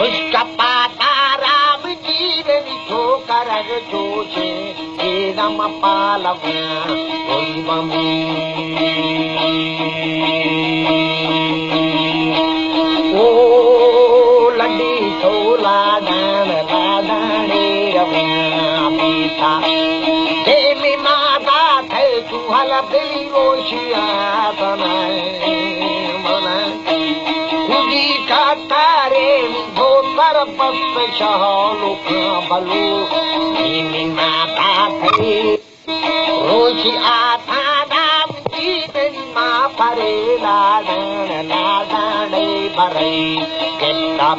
उसका पाता राम जीवन ठोकर जोचे रम पालवा कोई मम्मी ओ लड्डी सोला दान लादाने रवा बीता देवी माता थे तू हल बिली रोशिया बनाए मना खुदी का तारे धोतर बस शहलू बलू देवी माता थे रोशी आता दाम जीवन माँ परे लादान लादाने बरे कितना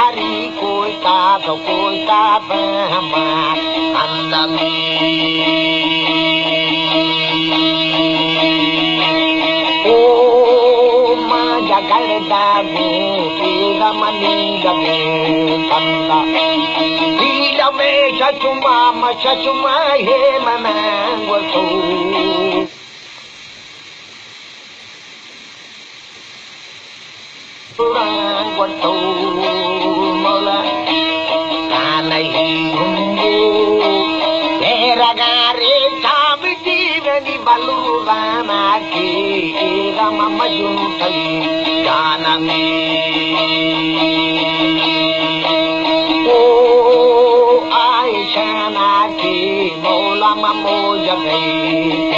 हरी कोई का बहमा अंदर ओ माँ जगरदा मनी गमे कंदा में सचुमा हे मनांगो तो मोला नहीं मेरा गारे काम जीवनी बलू गाना के रम मजू गाना में ओ आयशाना के मौला ममो जगई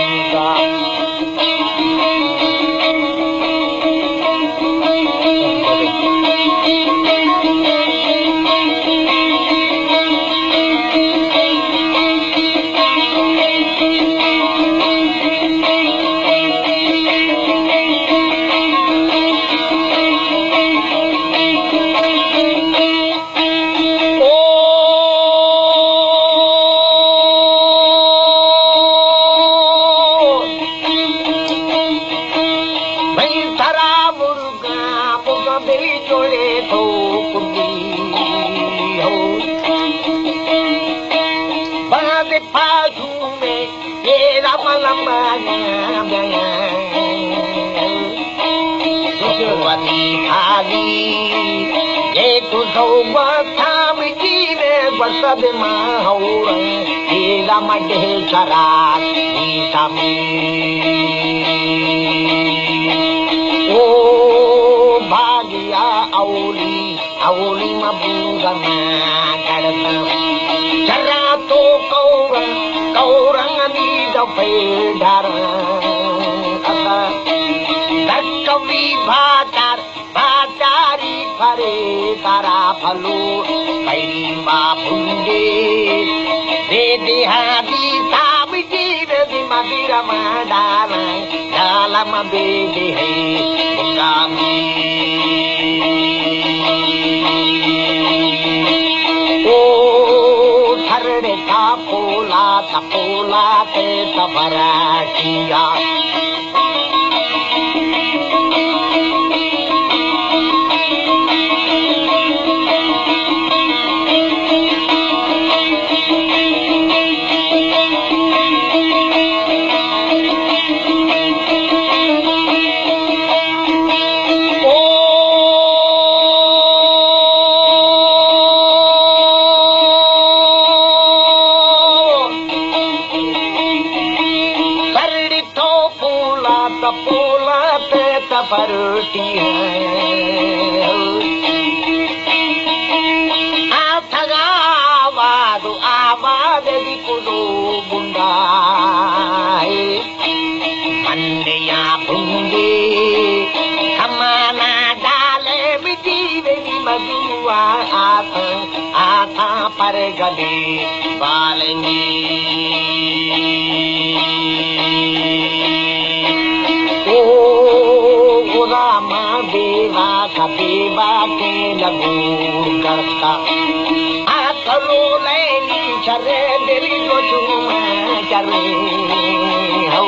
सब माहौल तेरा मडे चराग गीता में ओ भागिया औली मबूगना करता चरा तो कौरंगनी दफे डरा कभी भातारी फरे तारा फलो कैरी बाबुंगे दे देहादी साब जीव दी मदिरा डाल डाल मबे दे है गामी ओ थरड़े तापोला तपोला ते तबराटिया परटी आवाद आवाद कुदो गुंडा मंडिया बुंगे कमाना डाले बिजीवे मजुआ आता पर गले बालेंगे देवा का देवा के लगू करता आकलो लेनी चरे दिली जो चुमा चरे हो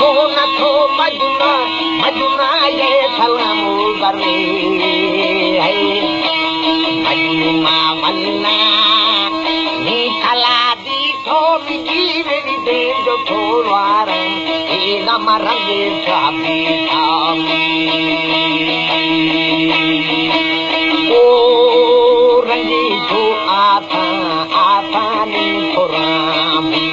गोना तो मजुना मजुना ये सलामु करे है मजुमा मन्ना नी कला दी तो बिजीवे दे जो छोड़वार मरंगे चाबी ओ रंगी जो आता आता नी थोरामी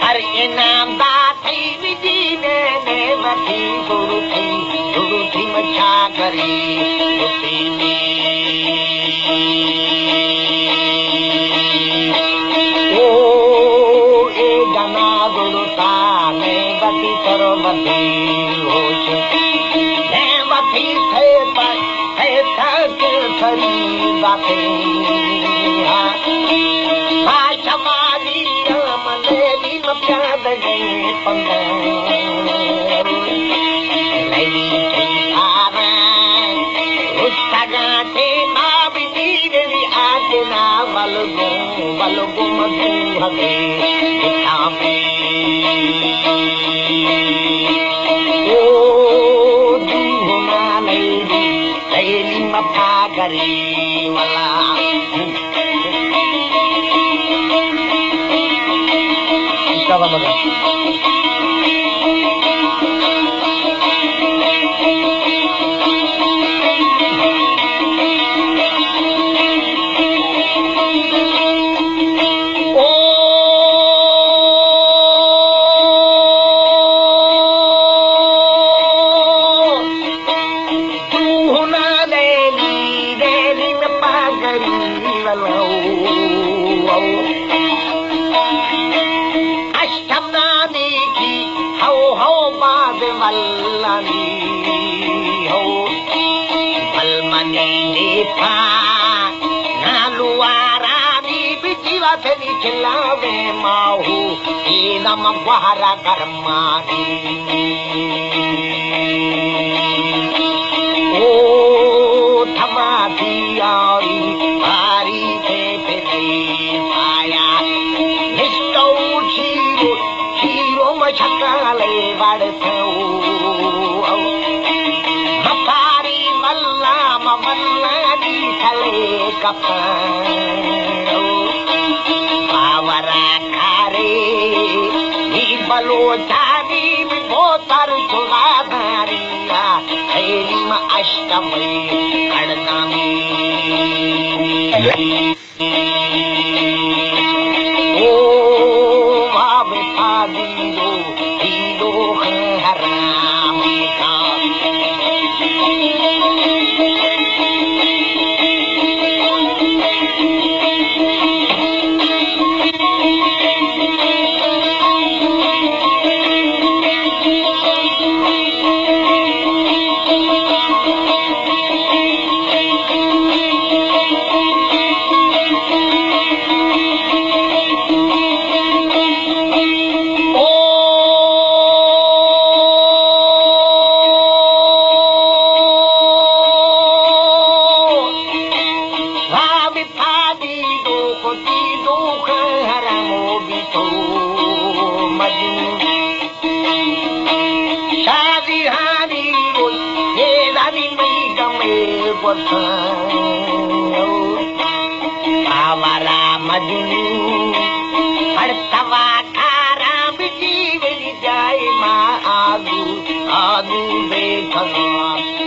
हर इनाम दाथई विजीने ने वठी गुरु थी मछा करी उसी ओ ए गना गुरु ताने बती करो बती होश ने वठी थे पर है तक खरी बातें प्याद गए पंदर लई तारा रुस्तगाते मां बिनी आके ना बलगो मधु हवे दिखावे ओ दूना लैली मफा गरी वाला खिलावे माहू नम गुहारा कर्मानी ओ थमा दियारी हारी थे छकाले बड़सो मथारी मल्ला मल्लानी थले कपड़ो पावरा खारे नी बलोचानी बोतर चुनादारिया हेम अष्टमी कड़नामी ओ वावे पादीरो दीरो हराम का आवारा मजनू हड़तवा खारा जीवन जाए माँ आदू आदू देखना